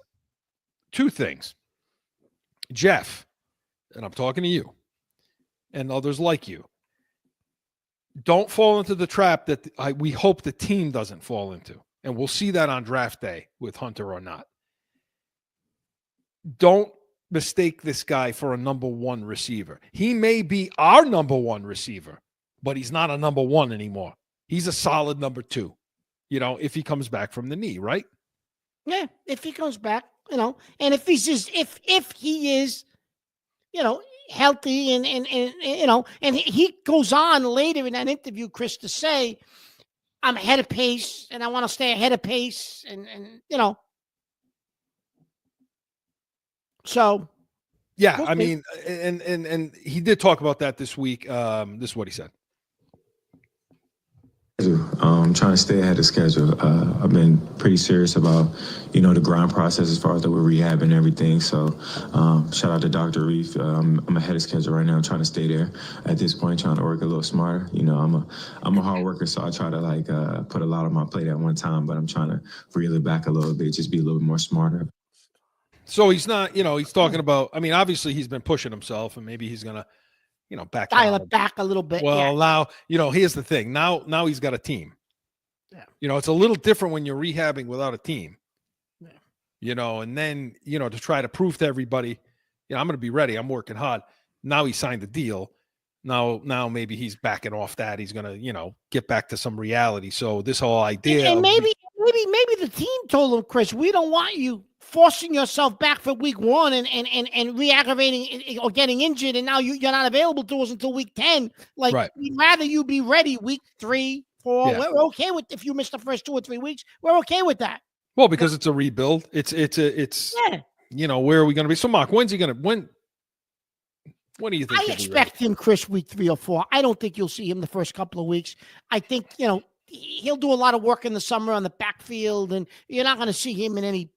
two things. Jeff, and I'm talking to you and others like you, don't fall into the trap that we hope the team doesn't fall into. And we'll see that on draft day with Hunter or not. Don't mistake this guy for a number one receiver. He may be our number one receiver, but he's not a number one anymore. He's a solid number two, if he comes back from the knee, right? Yeah, if he comes back, and if he's just, if he is, healthy and he goes on later in that interview, Chris, to say, I'm ahead of pace and I want to stay ahead of pace and so. Yeah, I mean, and he did talk about that this week. This is what he said. I'm trying to stay ahead of schedule. I've been pretty serious about, the grind process as far as with rehab and everything. So shout out to Dr. Reef. I'm ahead of schedule right now. I'm trying to stay there at this point, trying to work a little smarter. I'm a hard worker, so I try to put a lot on my plate at one time, but I'm trying to reel it back a little bit, just be a little more smarter. So he's not, he's talking about, obviously he's been pushing himself and maybe he's going to, back dial it back a little bit. Well, now, here's the thing. Now he's got a team. Yeah. It's a little different when you're rehabbing without a team. Yeah. And then, to try to prove to everybody, I'm going to be ready. I'm working hard. Now he signed the deal. Now maybe he's backing off that. He's going to, get back to some reality. So this whole idea. And maybe the team told him, Chris, we don't want you forcing yourself back for week 1 and re-aggravating or getting injured, and now you're not available to us until week 10. Right. We'd rather you be ready week 3, 4. Yeah. We're okay with if you miss the first 2 or 3 weeks. We're okay with that. Well, because it's a rebuild. It's where are we going to be? So, Mark, when's he going to when do you think? I expect him, Chris, week 3 or 4. I don't think you'll see him the first couple of weeks. I think he'll do a lot of work in the summer on the backfield, and you're not going to see him in any.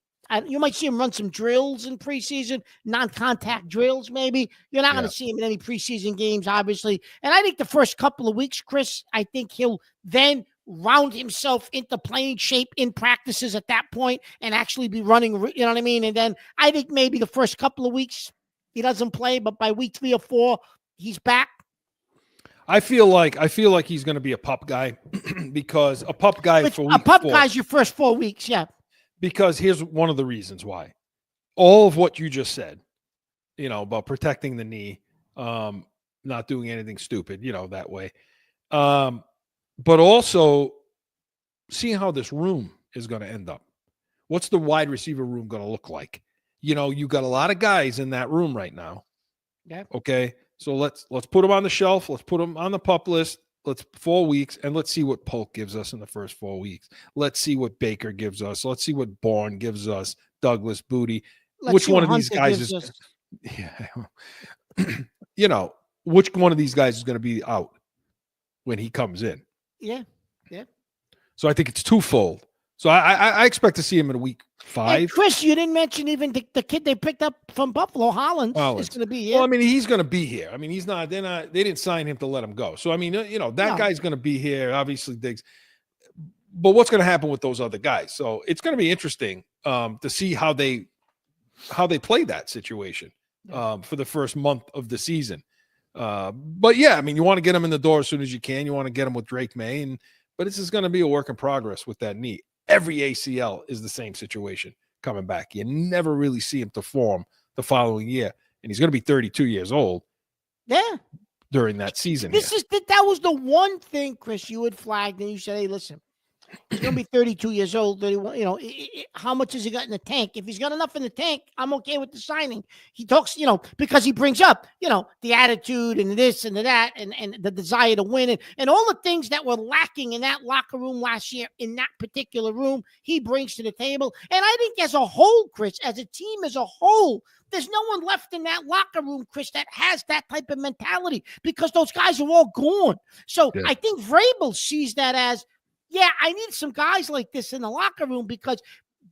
You might see him run some drills in preseason, non-contact drills maybe. You're not going to see him in any preseason games, obviously. And I think the first couple of weeks, Chris, I think he'll then round himself into playing shape in practices at that point and actually be running, you know what I mean? And then I think maybe the first couple of weeks he doesn't play, but by week 3 or 4, he's back. I feel like he's going to be a pup guy because a pup guy for week 4. A pup guy's your first 4 weeks, yeah. Because here's one of the reasons why. All of what you just said, about protecting the knee, not doing anything stupid, that way. But also seeing how this room is going to end up. What's the wide receiver room going to look like? You got a lot of guys in that room right now. Yeah. Okay. So let's put them on the shelf. Let's put them on the pup list. Let's 4 weeks, and let's see what Polk gives us in the first 4 weeks. Let's see what Baker gives us. Let's see what Bourne gives us. Douglas, Booty. Which one of these guys is? Yeah. Which one of these guys is going to be out when he comes in? Yeah. So I think it's twofold. So I expect to see him in week 5. And Chris, you didn't mention even the kid they picked up from Buffalo, Hollins. Is going to be here. Well, he's going to be here. He's not. They didn't sign him to let him go. So that guy's going to be here. Obviously, Diggs. But what's going to happen with those other guys? So it's going to be interesting to see how they play that situation for the first month of the season. But yeah, you want to get them in the door as soon as you can. You want to get them with Drake May, but this is going to be a work in progress with that knee. Every ACL is the same situation coming back. You never really see him perform the following year. And he's going to be 32 years old. Yeah. During that season. That was the one thing, Chris, you had flagged and you said, hey, listen, he's going to be 32 years old. 31, how much has he got in the tank? If he's got enough in the tank, I'm okay with the signing. He talks, because he brings up, the attitude and this and that and the desire to win and all the things that were lacking in that locker room last year in that particular room, he brings to the table. And I think as a whole, Chris, as a team as a whole, there's no one left in that locker room, Chris, that has that type of mentality because those guys are all gone. So I think Vrabel sees that as, yeah, I need some guys like this in the locker room because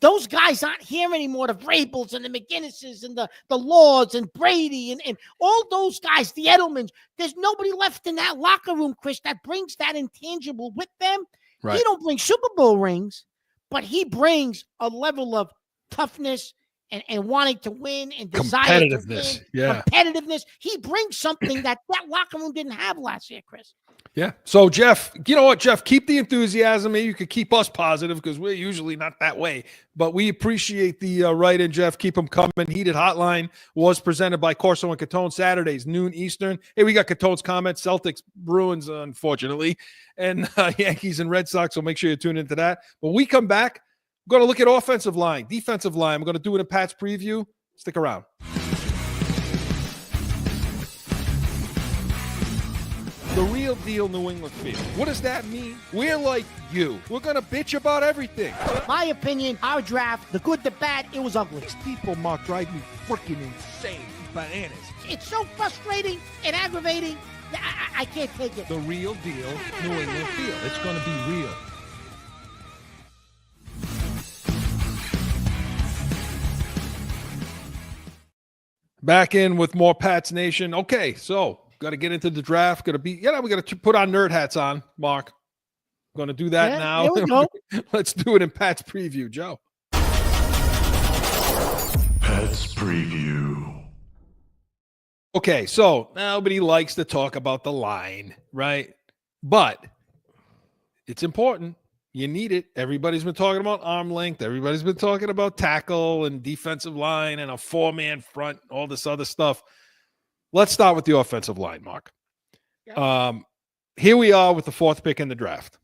those guys aren't here anymore. The Vrabels and the McGinnises and the Lords and Brady and all those guys, the Edelmans. There's nobody left in that locker room, Chris, that brings that intangible with them. Right. He don't bring Super Bowl rings, but he brings a level of toughness and wanting to win and desire to win. Yeah. Competitiveness. He brings something that locker room didn't have last year, Chris. Yeah. So, Jeff, you know what, Jeff? Keep the enthusiasm. Maybe you could keep us positive because we're usually not that way. But we appreciate the write-in, Jeff. Keep them coming. Heated Hotline was presented by Corso and Catone, Saturdays, noon Eastern. Hey, we got Catone's comments, Celtics, Bruins, unfortunately, and Yankees and Red Sox, so make sure you tune into that. When we come back, we're going to look at offensive line, defensive line. We're going to do it in Pat's preview. Stick around. The real deal New England field. What does that mean? We're like you. We're going to bitch about everything. My opinion, our draft, the good, the bad, it was ugly. These people, Mark, drive me freaking insane. Bananas. It's so frustrating and aggravating. I can't take it. The real deal New England field. It's going to be real. Back in with more Pats Nation. Okay, so got to get into the draft. Got to be, we got to put our nerd hats on, Mark. Going to do that now. Here we go. Let's do it in Pat's preview, Joe. Pats preview. Okay, so nobody likes to talk about the line, right? But it's important. You need it. Everybody's been talking about arm length. Everybody's been talking about tackle and defensive line and a four-man front, all this other stuff. Let's start with the offensive line, Mark. Yeah. Here we are with the fourth pick in the draft.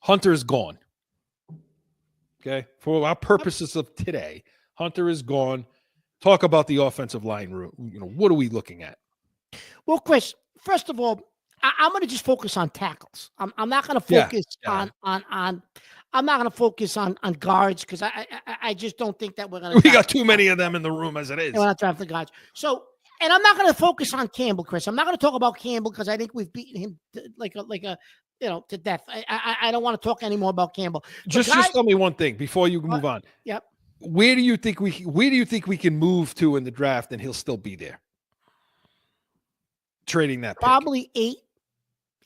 Hunter is gone. Okay, for our purposes of today, Hunter is gone. Talk about the offensive line. What are we looking at? Well, Chris, first of all, I'm going to just focus on tackles. I'm not going to focus on I'm not going to focus on guards because I just don't think that we're going to. We got too many of them in the room as it is. We're not drafting guards. So, and I'm not going to focus on Campbell, Chris. I'm not going to talk about Campbell because I think we've beaten him to death. I don't want to talk anymore about Campbell. Just tell me one thing before you move on. Yep. Where do you think we can move to in the draft and he'll still be there? Trading that pick. Probably 8.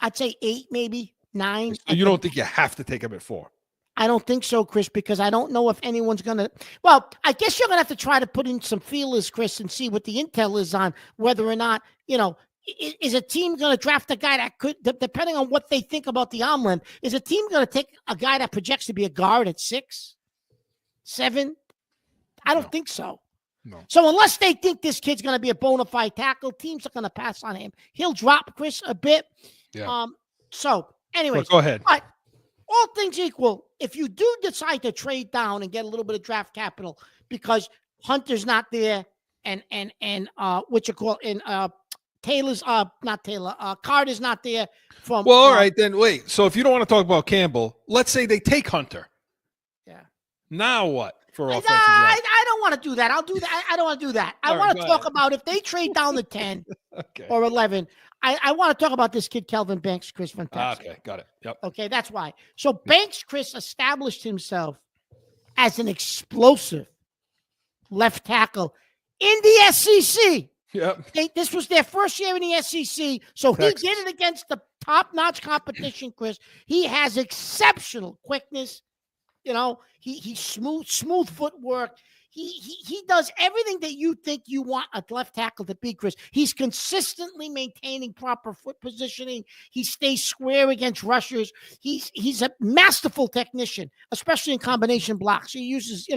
I'd say 8, maybe 9. So you don't think you have to take him at 4? I don't think so, Chris, because I don't know if anyone's going to. Well, I guess you're going to have to try to put in some feelers, Chris, and see what the intel is on whether or not, is a team going to draft a guy that could, depending on what they think about the arm length, is a team going to take a guy that projects to be a guard at 6, 7? I don't think so. No. So unless they think this kid's going to be a bona fide tackle, teams are going to pass on him. He'll drop, Chris, a bit. Yeah. So anyways, go ahead. But all things equal, if you do decide to trade down and get a little bit of draft capital because Hunter's not there and Taylor's not Taylor, Carter's not there from. Well, all right, then wait. So if you don't want to talk about Campbell, let's say they take Hunter. Yeah. Now what for offensive? I don't want to do that. I'll do that. I don't want to do that. I want to talk about if they trade down to 10 or 11. I want to talk about this kid, Kelvin Banks, Chris, from Texas. Okay, got it. Yep. Okay, that's why. So Banks, Chris, established himself as an explosive left tackle in the SEC. Yep. This was their first year in the SEC, so Texas. He did it against the top-notch competition, Chris. He has exceptional quickness. He's smooth footwork. He does everything that you think you want a left tackle to be, Chris. He's consistently maintaining proper foot positioning. He stays square against rushers. He's a masterful technician, especially in combination blocks. He uses,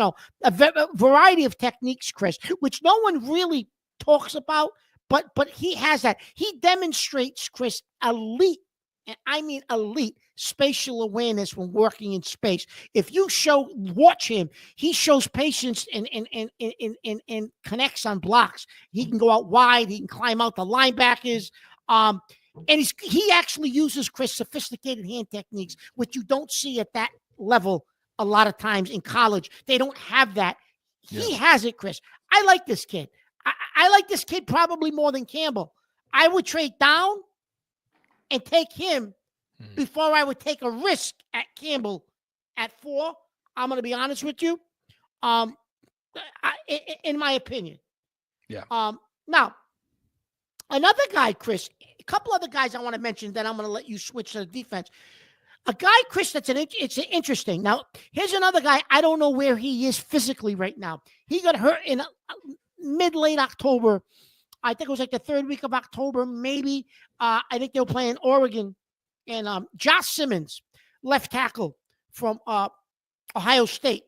a variety of techniques, Chris, which no one really talks about, but he has that. He demonstrates, Chris, elite, and I mean elite, spatial awareness when working in space. If you watch him, he shows patience and connects on blocks. He can go out wide. He can climb out the linebackers. And he actually uses, Chris, sophisticated hand techniques, which you don't see at that level a lot of times in college. They don't have that. He has it, Chris. I like this kid. I like this kid probably more than Campbell. I would trade down and take him before I would take a risk at Campbell at 4. I'm going to be honest with you. In my opinion. Yeah. Now, another guy, Chris, a couple other guys I want to mention, then I'm going to let you switch to the defense. A guy, Chris, it's interesting. Now, here's another guy. I don't know where he is physically right now. He got hurt in mid-late October. I think it was like the third week of October, maybe. I think they were playing Oregon. And Josh Simmons, left tackle from Ohio State,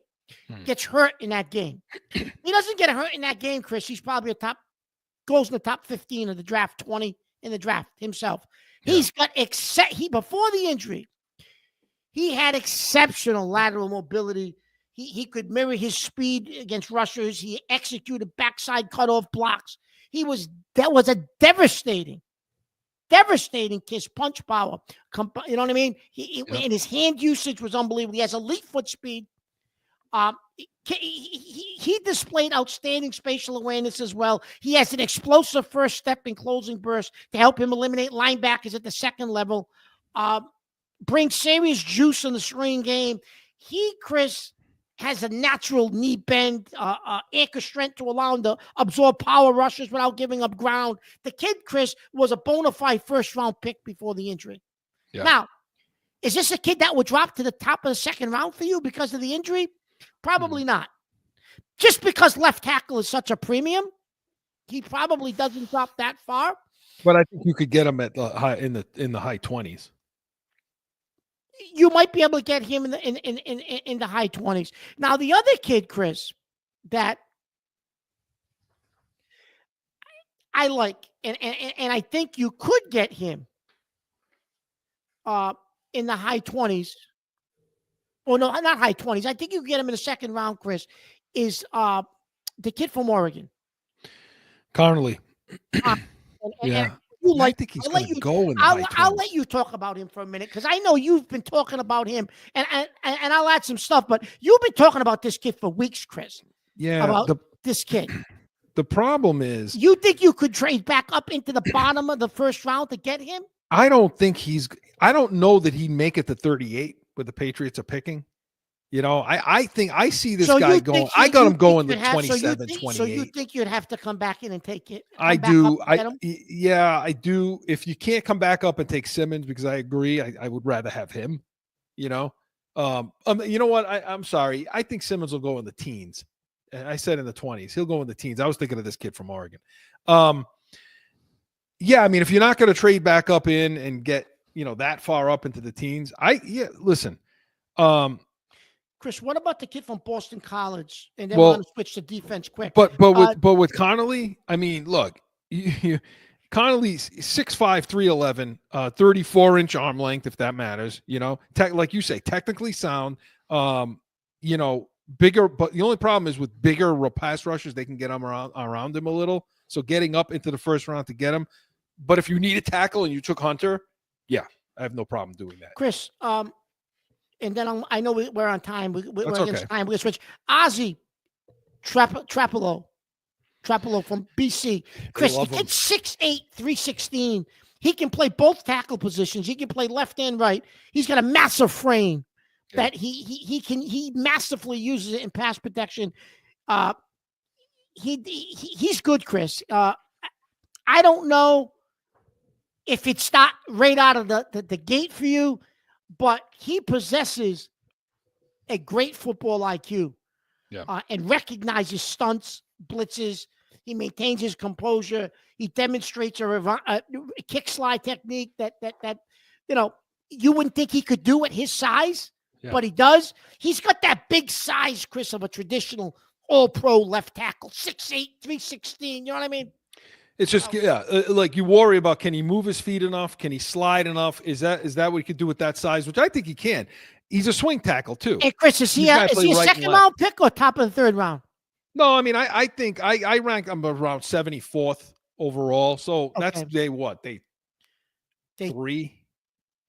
gets hurt in that game. He doesn't get hurt in that game, Chris. He's probably goes in the top 15 of the draft, 20 in the draft himself. Yeah. He's got before the injury, he had exceptional lateral mobility. He could mirror his speed against rushers. He executed backside cutoff blocks. That was a devastating kiss punch power. You know what I mean? And his hand usage was unbelievable. He has elite foot speed. He displayed outstanding spatial awareness as well. He has an explosive first step in closing burst to help him eliminate linebackers at the second level. Brings serious juice in the screen game. Chris, has a natural knee bend, anchor strength to allow him to absorb power rushes without giving up ground. The kid, Chris, was a bona fide first-round pick before the injury. Yeah. Now, is this a kid that would drop to the top of the second round for you because of the injury? Probably not. Just because left tackle is such a premium, he probably doesn't drop that far. But I think you could get him at the in the high 20s. You might be able to get him in the high 20s. Now, the other kid, Chris, that I like, and I think you could get him in the high 20s. Oh, no, not high 20s. I think you can get him in the second round, Chris, is the kid from Oregon. Connolly. Yeah. I think he's going to go in the high 20s. I'll let you talk about him for a minute because I know you've been talking about him, and I'll add some stuff. But you've been talking about this kid for weeks, Chris. Yeah, about this kid. The problem is, you think you could trade back up into the bottom of the first round to get him? I don't know that he'd make it to 38 with the Patriots are picking. You know, I think I see this guy going. I got him going to 27, 28. So you think you'd have to come back in and take it? I do. I do. If you can't come back up and take Simmons, because I agree, I would rather have him. You know, you know what? I'm sorry. I think Simmons will go in the teens. I said in the 20s. He'll go in the teens. I was thinking of this kid from Oregon. Yeah, I mean, if you're not going to trade back up in and get that far up into the teens, listen. Chris, what about the kid from Boston College? And then we're going to switch to defense quick. But with Connolly, I mean, look, Connolly's 6'5", 311, 34-inch arm length, if that matters. Like you say, technically sound. Bigger, but the only problem is with bigger pass rushers, they can get them around him a little. So getting up into the first round to get him. But if you need a tackle and you took Hunter, yeah, I have no problem doing that. Chris, and then I know we're on time. We're against time. We're going to switch. Ozzy Trapolo from BC. Chris, he gets 6'8", 316. He can play both tackle positions. He can play left and right. He's got a massive frame that he massively uses it in pass protection. He's good, Chris. I don't know if it's not right out of the gate for you, but he possesses a great football IQ and recognizes stunts, blitzes. He maintains his composure. He demonstrates a kick slide technique that you wouldn't think he could do at his size, but he does. He's got that big size, Chris, of a traditional all-pro left tackle, 6'8", 316. You know what I mean? It's just like you worry about, can he move his feet enough? Can he slide enough? Is that what he could do with that size? Which I think he can. He's a swing tackle too. Hey, Chris, is he a second round pick or top of the third round? No, I mean I think I rank him around 74th overall. So that's day what? Day 3?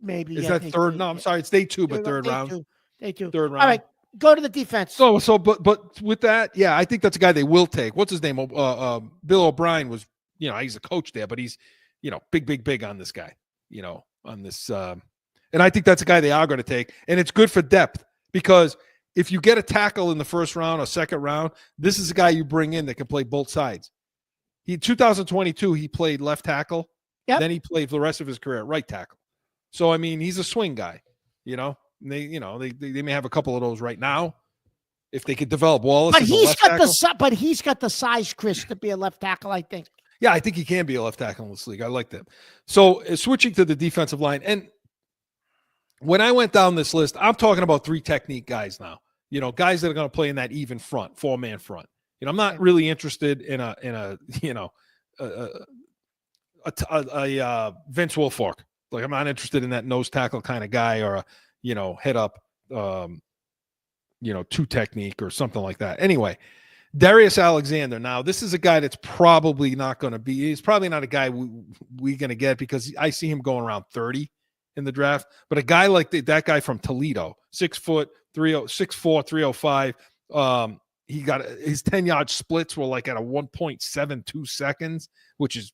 Maybe. Is that third? No, I'm sorry, it's day 2, but third round. Day 2. Third round. All right, go to the defense. So but with that, I think that's a guy they will take. What's his name? Bill O'Brien was. He's a coach there, but he's, big on this guy, on this. And I think that's a guy they are going to take. And it's good for depth because if you get a tackle in the first round or second round, this is a guy you bring in that can play both sides. 2022, he played left tackle. Yep. Then he played for the rest of his career at right tackle. So, I mean, he's a swing guy, you know. And they may have a couple of those right now if they could develop Wallace. But as a he's left got tackle. but he's got the size, Chris, to be a left tackle, I think. Yeah, I think he can be a left tackle in this league. I like that. So, switching to the defensive line, and when I went down this list, I'm talking about 3 technique guys now. You know, guys that are going to play in that even front, 4-man front. You know, I'm not really interested in a Vince Wilfork. Like, I'm not interested in that nose tackle kind of guy, or a, head up, 2 technique or something like that. Anyway, Darius Alexander. Now, this is a guy that's probably not going to be. He's probably not a guy we're going to get, because I see him going around 30 in the draft. But a guy like that guy from Toledo, 6'4", 305. He got his 10-yard splits were like at a 1.72 seconds, which is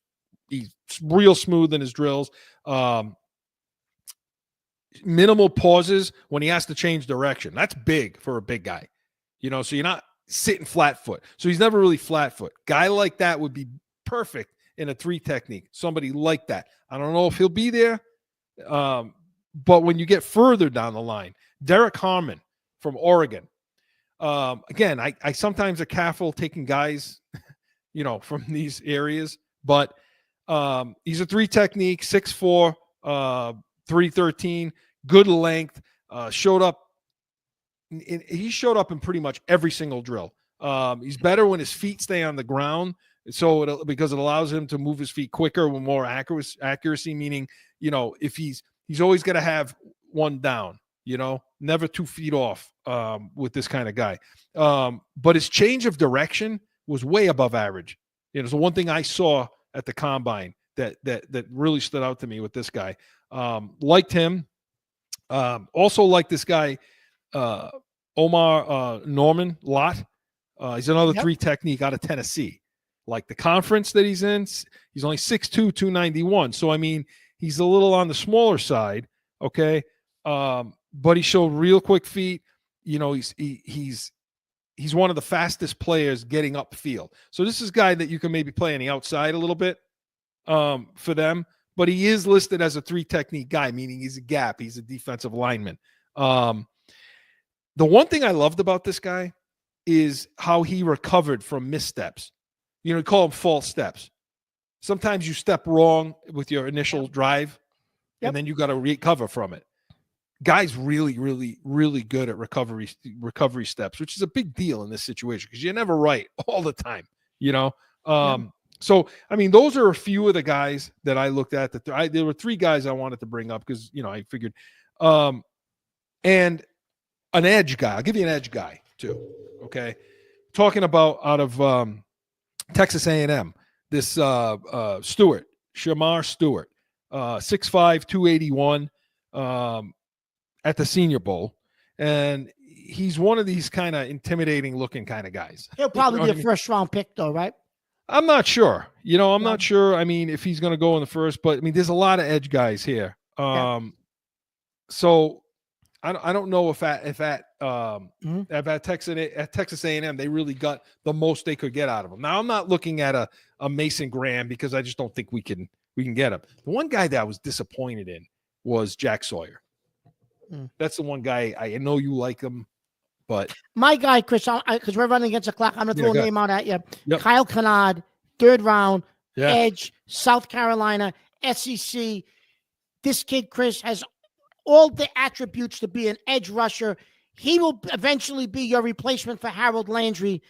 he's real smooth in his drills. Minimal pauses when he has to change direction. That's big for a big guy, so you're not sitting flat foot. So he's never really flat foot. Guy like that would be perfect in a 3 technique. Somebody like that. I don't know if he'll be there. But when you get further down the line, Derek Harmon from Oregon. Again, I sometimes are careful taking guys, from these areas, but he's a 3 technique, 6'4", 313, good length, showed up. He showed up in pretty much every single drill. He's better when his feet stay on the ground, because it allows him to move his feet quicker with more accuracy, meaning, if he's always got to have one down, never 2 feet off with this kind of guy. But his change of direction was way above average. So one thing I saw at the combine that really stood out to me with this guy. Liked him. Also liked this guy, Omar Norman Lott. He's another 3 technique out of Tennessee. Like the conference that he's in, he's only 6'2", 291. So, I mean, he's a little on the smaller side, okay? But he showed real quick feet. He's one of the fastest players getting upfield. So this is a guy that you can maybe play on the outside a little bit for them. But he is listed as a 3 technique guy, meaning he's a gap. He's a defensive lineman. The one thing I loved about this guy is how he recovered from missteps. We call them false steps. Sometimes you step wrong with your initial drive, and then you got to recover from it. Guy's really, really, really good at recovery steps, which is a big deal in this situation because you're never right all the time, So, I mean, those are a few of the guys that I looked at. There were 3 guys I wanted to bring up because, I figured. And an edge guy. I'll give you an edge guy, too, okay? Talking about out of Texas A&M, this Stewart, Shamar Stewart, 6'5", 281 at the Senior Bowl. And he's one of these kind of intimidating-looking kind of guys. He'll probably be a first-round pick, though, right? I'm not sure. I'm not sure. I mean, if he's going to go in the first, but I mean, there's a lot of edge guys here. So I don't know if at Texas A&M they really got the most they could get out of him. Now I'm not looking at a Mason Graham because I just don't think we can get him. The one guy that I was disappointed in was Jack Sawyer. That's the one guy I know you like him. But my guy, Chris, because we're running against the clock, I'm going to throw a name out at you. Yep. Kyle Kennard, 3rd round, edge, South Carolina, SEC. This kid, Chris, has all the attributes to be an edge rusher. He will eventually be your replacement for Harold Landry.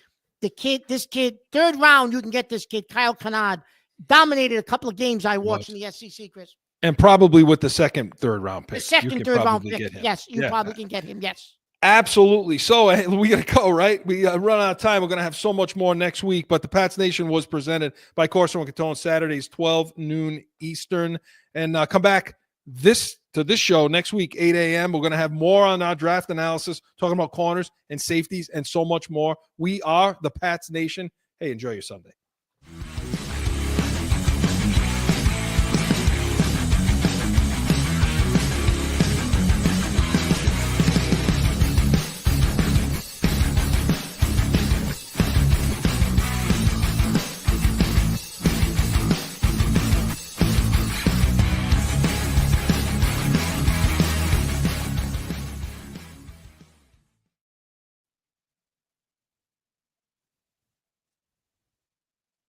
This kid, 3rd round, you can get this kid, Kyle Kennard. Dominated a couple of games I watched in the SEC, Chris. And probably with the 2nd, 3rd round pick. The second, 3rd round pick. Yes, you probably can get him, yes. Absolutely. So we got to go, right? We run out of time. We're going to have so much more next week. But the Pats Nation was presented by Corso and Catone Saturdays, 12 noon Eastern. And come back to this show next week, 8 a.m. We're going to have more on our draft analysis, talking about corners and safeties and so much more. We are the Pats Nation. Hey, enjoy your Sunday.